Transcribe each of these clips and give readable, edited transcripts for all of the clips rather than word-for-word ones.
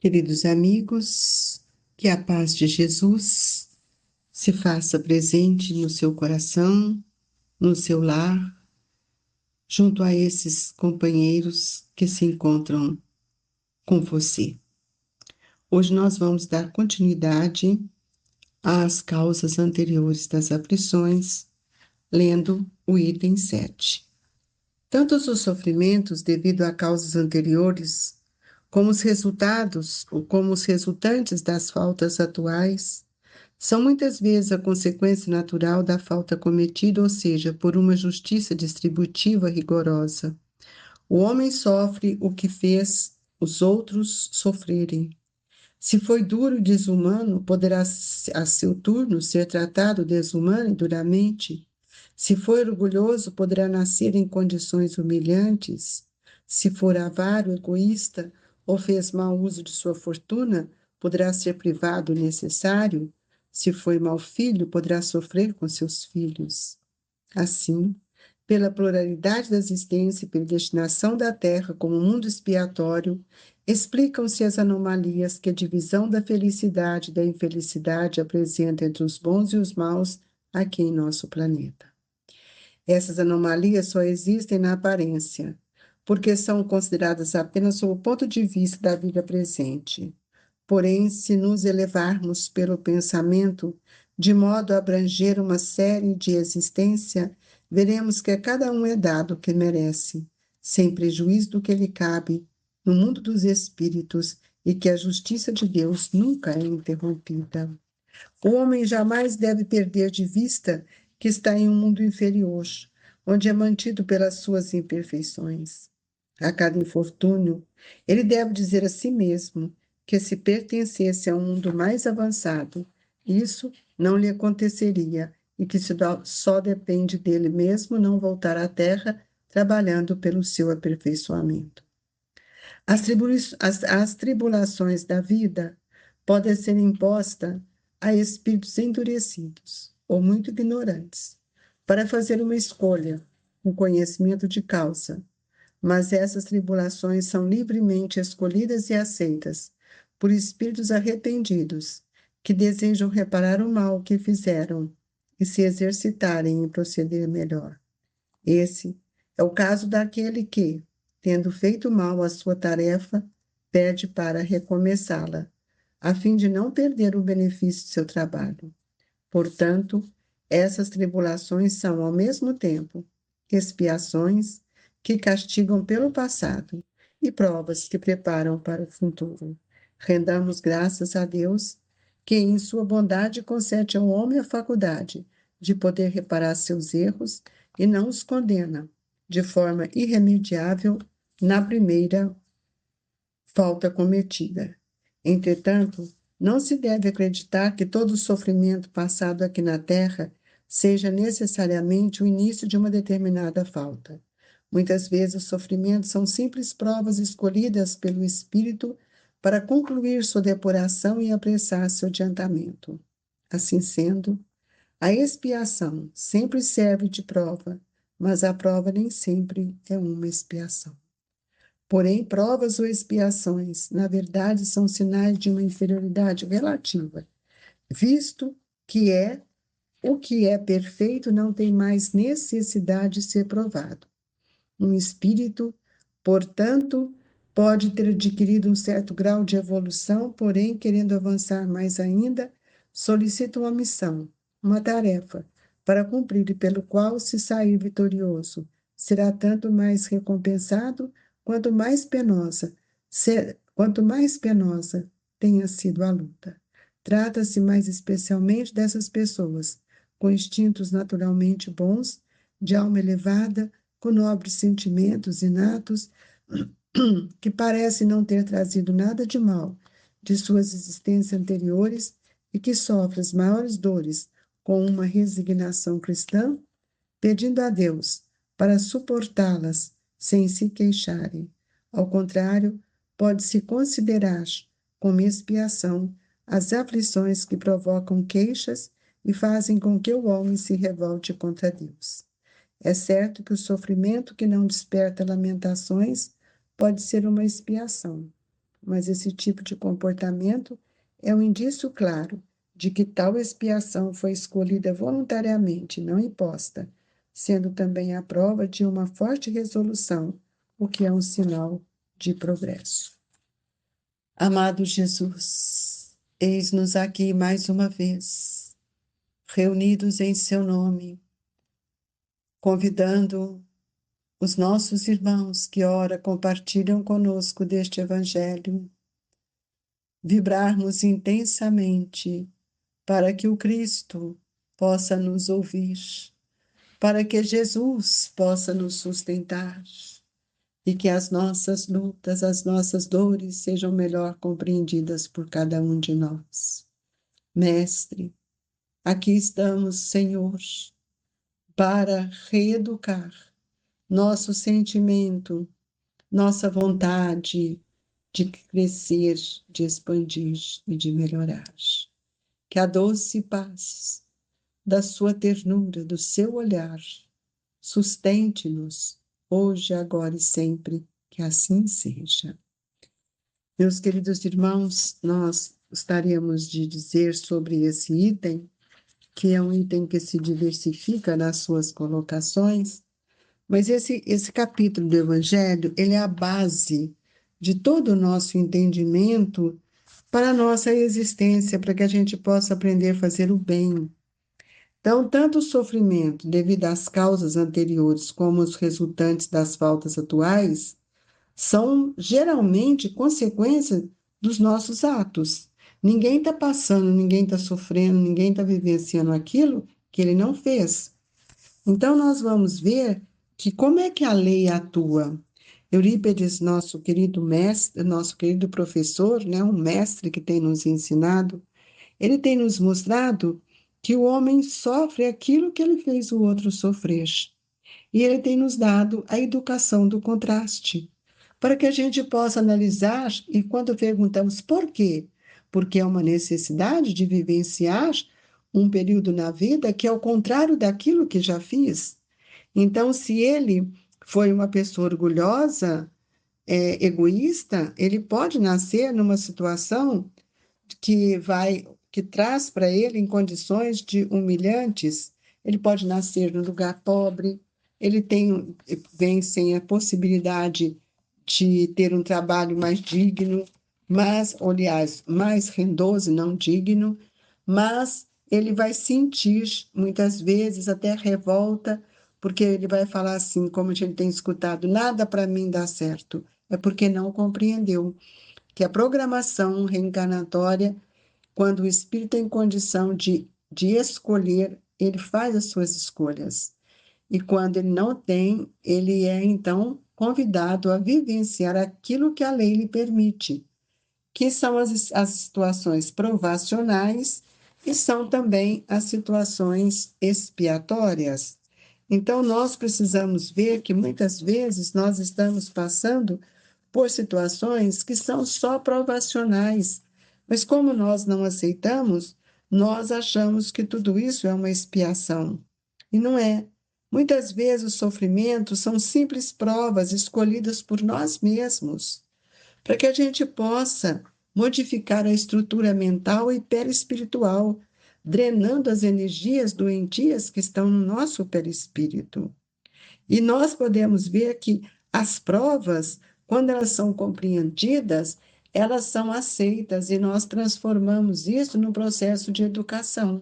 Queridos amigos, que a paz de Jesus se faça presente no seu coração, no seu lar, junto a esses companheiros que se encontram com você. Hoje nós vamos dar continuidade às causas anteriores das aflições, lendo o item 7. Tanto os sofrimentos devido a causas anteriores, como os resultados ou como os resultantes das faltas atuais, são muitas vezes a consequência natural da falta cometida, ou seja, por uma justiça distributiva rigorosa. O homem sofre o que fez os outros sofrerem. Se foi duro e desumano, poderá a seu turno ser tratado desumano e duramente. Se for orgulhoso, poderá nascer em condições humilhantes. Se for avaro, egoísta ou fez mau uso de sua fortuna, poderá ser privado do necessário. Se foi mau filho, poderá sofrer com seus filhos. Assim, pela pluralidade da existência e pela destinação da Terra como mundo expiatório, explicam-se as anomalias que a divisão da felicidade e da infelicidade apresenta entre os bons e os maus aqui em nosso planeta. Essas anomalias só existem na aparência, porque são consideradas apenas sob o ponto de vista da vida presente. Porém, se nos elevarmos pelo pensamento, de modo a abranger uma série de existência, veremos que a cada um é dado o que merece, sem prejuízo do que lhe cabe, no mundo dos espíritos, e que a justiça de Deus nunca é interrompida. O homem jamais deve perder de vista que está em um mundo inferior, onde é mantido pelas suas imperfeições. A cada infortúnio, ele deve dizer a si mesmo que se pertencesse a um mundo mais avançado, isso não lhe aconteceria e que só depende dele mesmo não voltar à Terra trabalhando pelo seu aperfeiçoamento. As tribulações da vida podem ser impostas a espíritos endurecidos ou muito ignorantes, para fazer uma escolha, um conhecimento de causa, mas essas tribulações são livremente escolhidas e aceitas por espíritos arrependidos, que desejam reparar o mal que fizeram e se exercitarem em proceder melhor. Esse é o caso daquele que, tendo feito mal à sua tarefa, pede para recomeçá-la, a fim de não perder o benefício de seu trabalho. Portanto, essas tribulações são, ao mesmo tempo, expiações que castigam pelo passado e provas que preparam para o futuro. Rendamos graças a Deus, que em sua bondade concede ao homem a faculdade de poder reparar seus erros e não os condena de forma irremediável na primeira falta cometida. Entretanto, não se deve acreditar que todo o sofrimento passado aqui na Terra seja necessariamente o início de uma determinada falta. Muitas vezes os sofrimentos são simples provas escolhidas pelo Espírito para concluir sua depuração e apressar seu adiantamento. Assim sendo, a expiação sempre serve de prova, mas a prova nem sempre é uma expiação. Porém, provas ou expiações, na verdade, são sinais de uma inferioridade relativa, visto que o que é perfeito não tem mais necessidade de ser provado. Um espírito, portanto, pode ter adquirido um certo grau de evolução, porém, querendo avançar mais ainda, solicita uma missão, uma tarefa, para cumprir e pelo qual, se sair vitorioso, será tanto mais recompensado quanto mais penosa tenha sido a luta. Trata-se mais especialmente dessas pessoas com instintos naturalmente bons, de alma elevada, com nobres sentimentos inatos, que parecem não ter trazido nada de mal de suas existências anteriores e que sofrem as maiores dores com uma resignação cristã, pedindo a Deus para suportá-las sem se queixarem. Ao contrário, pode-se considerar como expiação as aflições que provocam queixas e fazem com que o homem se revolte contra Deus. É certo que o sofrimento que não desperta lamentações pode ser uma expiação, mas esse tipo de comportamento é um indício claro de que tal expiação foi escolhida voluntariamente, não imposta, sendo também a prova de uma forte resolução, o que é um sinal de progresso. Amado Jesus, eis-nos aqui mais uma vez, reunidos em seu nome, convidando os nossos irmãos que ora compartilham conosco deste Evangelho, vibrarmos intensamente para que o Cristo possa nos ouvir, para que Jesus possa nos sustentar e que as nossas lutas, as nossas dores sejam melhor compreendidas por cada um de nós. Mestre, aqui estamos, Senhor, para reeducar nosso sentimento, nossa vontade de crescer, de expandir e de melhorar. Que a doce paz da sua ternura, do seu olhar, sustente-nos, hoje, agora e sempre, que assim seja. Meus queridos irmãos, nós gostaríamos de dizer sobre esse item, que é um item que se diversifica nas suas colocações, mas esse capítulo do Evangelho, ele é a base de todo o nosso entendimento para a nossa existência, para que a gente possa aprender a fazer o bem. Então, tanto o sofrimento devido às causas anteriores como os resultantes das faltas atuais são geralmente consequência dos nossos atos. Ninguém está passando, ninguém está sofrendo, ninguém está vivenciando aquilo que ele não fez. Então, nós vamos ver que como é que a lei atua. Eurípides, nosso querido mestre, nosso querido professor, né, um mestre que tem nos ensinado, ele tem nos mostrado que o homem sofre aquilo que ele fez o outro sofrer. E ele tem nos dado a educação do contraste, para que a gente possa analisar e quando perguntamos por quê? Porque é uma necessidade de vivenciar um período na vida que é o contrário daquilo que já fiz. Então, se ele foi uma pessoa orgulhosa, egoísta, ele pode nascer numa situação que traz para ele em condições de humilhantes. Ele pode nascer num lugar pobre, vem sem a possibilidade de ter um trabalho mais digno, mas, aliás, mais rendoso, não digno, mas ele vai sentir muitas vezes até revolta, porque ele vai falar assim, como a gente tem escutado, nada para mim dá certo, é porque não compreendeu que a programação reencarnatória, quando o espírito tem condição de escolher, ele faz as suas escolhas. E quando ele não tem, ele é então convidado a vivenciar aquilo que a lei lhe permite, que são as situações provacionais e são também as situações expiatórias. Então, nós precisamos ver que muitas vezes nós estamos passando por situações que são só provacionais. Mas como nós não aceitamos, nós achamos que tudo isso é uma expiação. E não é. Muitas vezes os sofrimentos são simples provas escolhidas por nós mesmos, para que a gente possa modificar a estrutura mental e perispiritual, drenando as energias doentias que estão no nosso perispírito. E nós podemos ver que as provas, quando elas são compreendidas, elas são aceitas e nós transformamos isso num processo de educação.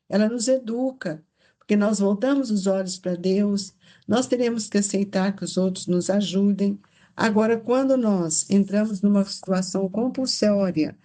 Ela nos educa, porque nós voltamos os olhos para Deus, nós teremos que aceitar que os outros nos ajudem. Agora, quando nós entramos numa situação compulsória,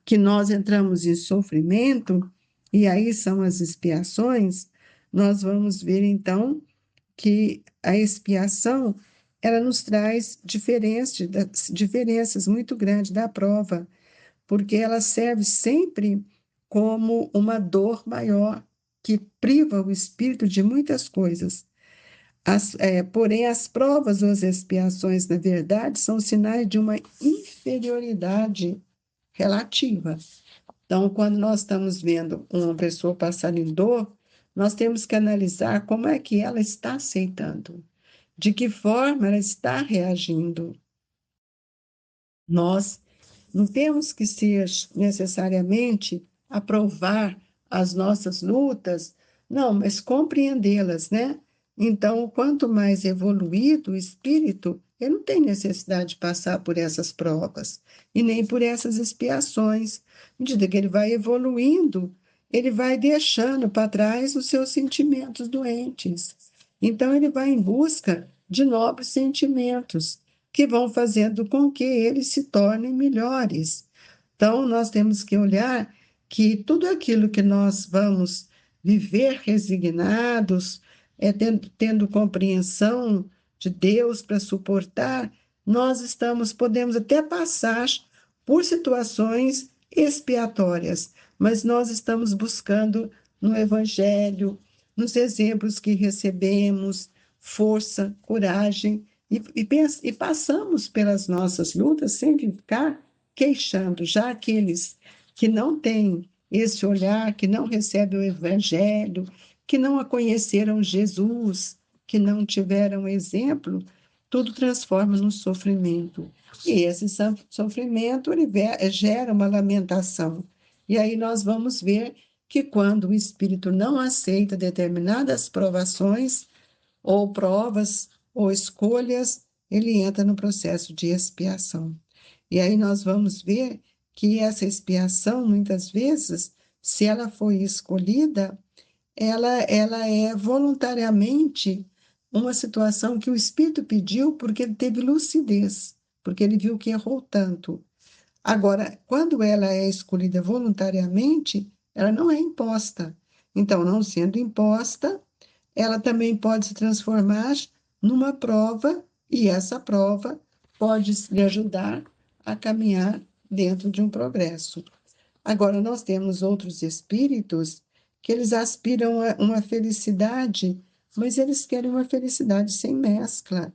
que nós entramos em sofrimento, e aí são as expiações, nós vamos ver então que a expiação ela nos traz diferenças muito grandes da prova, porque ela serve sempre como uma dor maior que priva o espírito de muitas coisas. Porém, as provas ou as expiações, na verdade, são sinais de uma inferioridade relativa. Então, quando nós estamos vendo uma pessoa passar em dor, nós temos que analisar como é que ela está aceitando, de que forma ela está reagindo. Nós Não temos que ser necessariamente aprovar as nossas lutas, não, mas compreendê-las, né? Então, quanto mais evoluído o espírito, ele não tem necessidade de passar por essas provas e nem por essas expiações. À medida que ele vai evoluindo, ele vai deixando para trás os seus sentimentos doentes. Então, ele vai em busca de novos sentimentos que vão fazendo com que eles se tornem melhores. Então, nós temos que olhar que tudo aquilo que nós vamos viver resignados, tendo compreensão de Deus para suportar, nós podemos até passar por situações expiatórias, mas nós estamos buscando no Evangelho, nos exemplos que recebemos, força, coragem, e passamos pelas nossas lutas sem ficar queixando, já aqueles que não têm esse olhar, que não recebem o Evangelho, que não conheceram Jesus, que não tiveram exemplo, tudo transforma no sofrimento. E esse sofrimento ele gera uma lamentação. E aí nós vamos ver que quando o espírito não aceita determinadas provações, ou provas, ou escolhas, ele entra no processo de expiação. E aí nós vamos ver que essa expiação, muitas vezes, se ela foi escolhida, ela é voluntariamente uma situação que o espírito pediu porque ele teve lucidez, porque ele viu que errou tanto. Agora, quando ela é escolhida voluntariamente, ela não é imposta. Então, não sendo imposta, ela também pode se transformar numa prova, e essa prova pode lhe ajudar a caminhar dentro de um progresso. Agora, nós temos outros espíritos que eles aspiram a uma felicidade, mas eles querem uma felicidade sem mescla,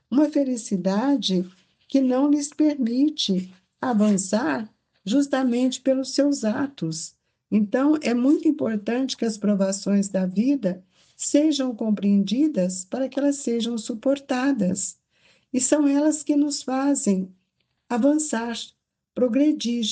uma felicidade que não lhes permite avançar justamente pelos seus atos. Então, é muito importante que as provações da vida sejam compreendidas para que elas sejam suportadas. E são elas que nos fazem avançar, progredir,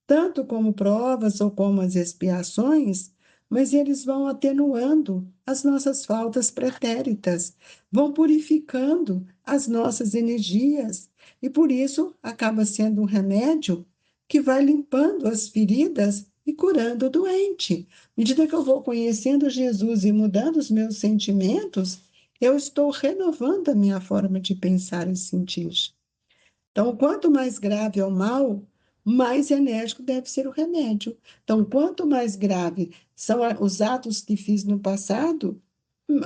tanto como provas ou como as expiações, mas eles vão atenuando as nossas faltas pretéritas, vão purificando as nossas energias, e por isso acaba sendo um remédio que vai limpando as feridas e curando o doente. À medida que eu vou conhecendo Jesus e mudando os meus sentimentos, eu estou renovando a minha forma de pensar e sentir. Então, quanto mais grave é o mal, mais enérgico deve ser o remédio. Então, quanto mais grave são os atos que fiz no passado,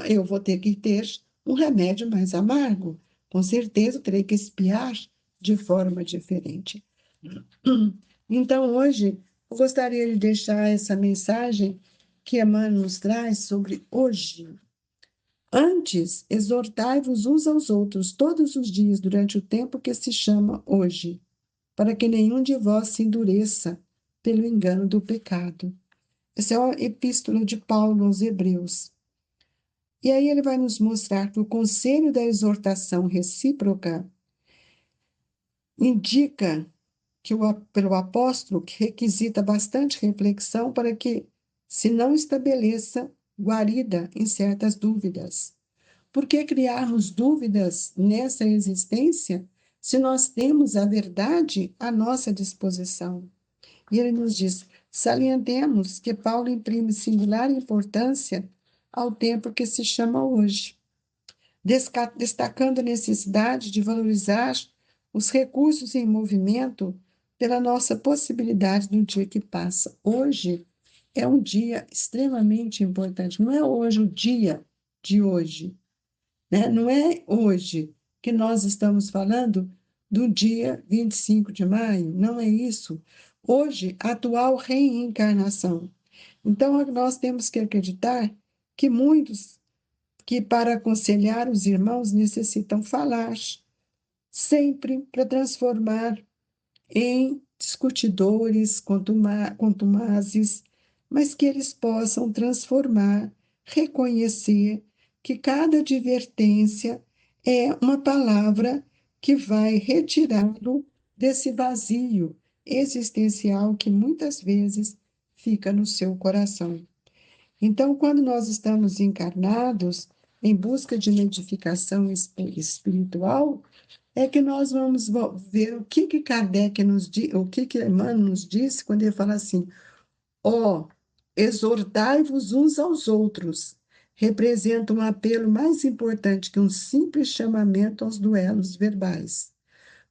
eu vou ter que ter um remédio mais amargo. Com certeza, eu terei que espiar de forma diferente. Então, hoje, eu gostaria de deixar essa mensagem que Emmanuel nos traz sobre hoje. Antes, exortai-vos uns aos outros todos os dias durante o tempo que se chama hoje, para que nenhum de vós se endureça pelo engano do pecado. Essa é a epístola de Paulo aos Hebreus. E aí ele vai nos mostrar que o conselho da exortação recíproca indica que pelo apóstolo que requisita bastante reflexão para que se não estabeleça guarida em certas dúvidas. Por que criarmos dúvidas nessa existência se nós temos a verdade à nossa disposição? E ele nos diz: salientemos que Paulo imprime singular importância ao tempo que se chama hoje, destacando a necessidade de valorizar os recursos em movimento pela nossa possibilidade no dia que passa. Hoje é um dia extremamente importante, não é hoje o dia de hoje, né? Não é hoje que nós estamos falando do dia 25 de maio, não é isso. Hoje, a atual reencarnação. Então, nós temos que acreditar que muitos que para aconselhar os irmãos necessitam falar, sempre para transformar em discutidores contumazes, mas que eles possam transformar, reconhecer que cada advertência é uma palavra que vai retirá-lo desse vazio existencial que muitas vezes fica no seu coração. Então, quando nós estamos encarnados em busca de uma edificação espiritual, é que nós vamos ver o que Kardec nos diz, o que Emmanuel nos disse quando ele fala assim: ó, exortai-vos uns aos outros. Representa um apelo mais importante que um simples chamamento aos duelos verbais.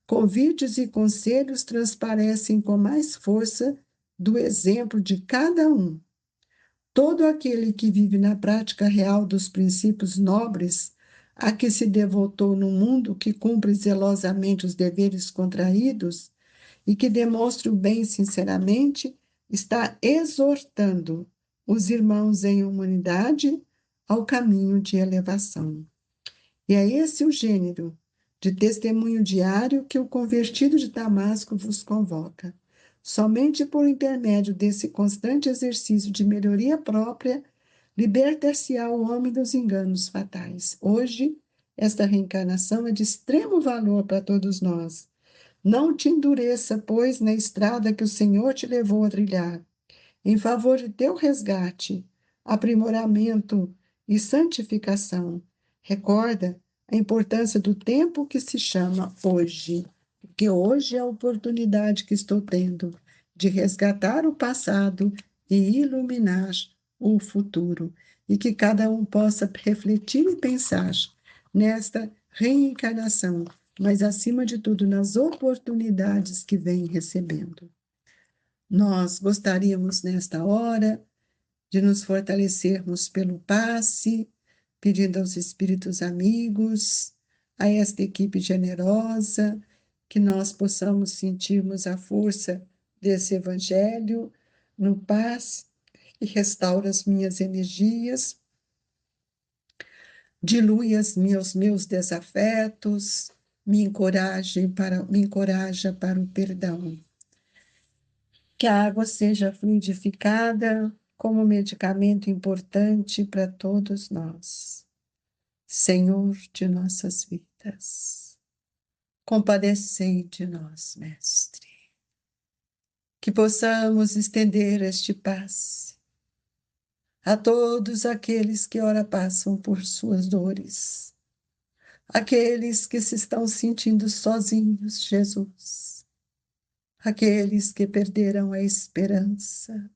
Convites e conselhos transparecem com mais força do exemplo de cada um. Todo aquele que vive na prática real dos princípios nobres a que se devotou no mundo que cumpre zelosamente os deveres contraídos e que demonstre o bem sinceramente, está exortando os irmãos em humanidade ao caminho de elevação. E é esse o gênero de testemunho diário que o convertido de Damasco vos convoca. Somente por intermédio desse constante exercício de melhoria própria, libertar-se-á o homem dos enganos fatais. Hoje, esta reencarnação é de extremo valor para todos nós. Não te endureça, pois, na estrada que o Senhor te levou a trilhar, em favor de teu resgate, aprimoramento e santificação. Recorda a importância do tempo que se chama hoje, porque hoje é a oportunidade que estou tendo de resgatar o passado e iluminar o futuro, e que cada um possa refletir e pensar nesta reencarnação, mas acima de tudo nas oportunidades que vem recebendo. Nós gostaríamos, nesta hora, de nos fortalecermos pelo passe, pedindo aos espíritos amigos, a esta equipe generosa, que nós possamos sentirmos a força desse evangelho no passe, que restaura as minhas energias, dilui os meus desafetos, me encoraja para o perdão. Que a água seja fluidificada como medicamento importante para todos nós. Senhor de nossas vidas, compadecei de nós, Mestre. Que possamos estender este passe a todos aqueles que ora passam por suas dores, aqueles que se estão sentindo sozinhos, Jesus, aqueles que perderam a esperança,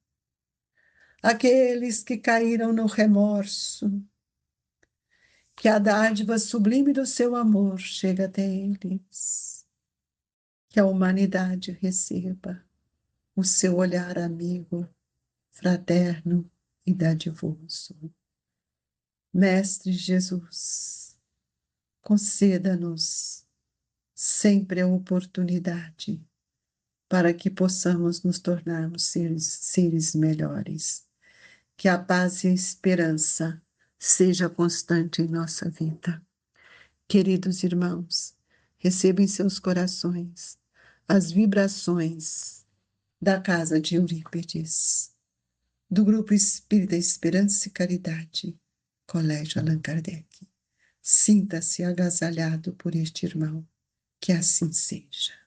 aqueles que caíram no remorso, que a dádiva sublime do seu amor chegue até eles, que a humanidade receba o seu olhar amigo, fraterno e dadivoso. Mestre Jesus, conceda-nos sempre a oportunidade para que possamos nos tornarmos seres melhores. Que a paz e a esperança seja constante em nossa vida. Queridos irmãos, recebam em seus corações as vibrações da casa de Eurípides, do Grupo Espírita Esperança e Caridade, Colégio Allan Kardec. Sinta-se agasalhado por este irmão, que assim seja.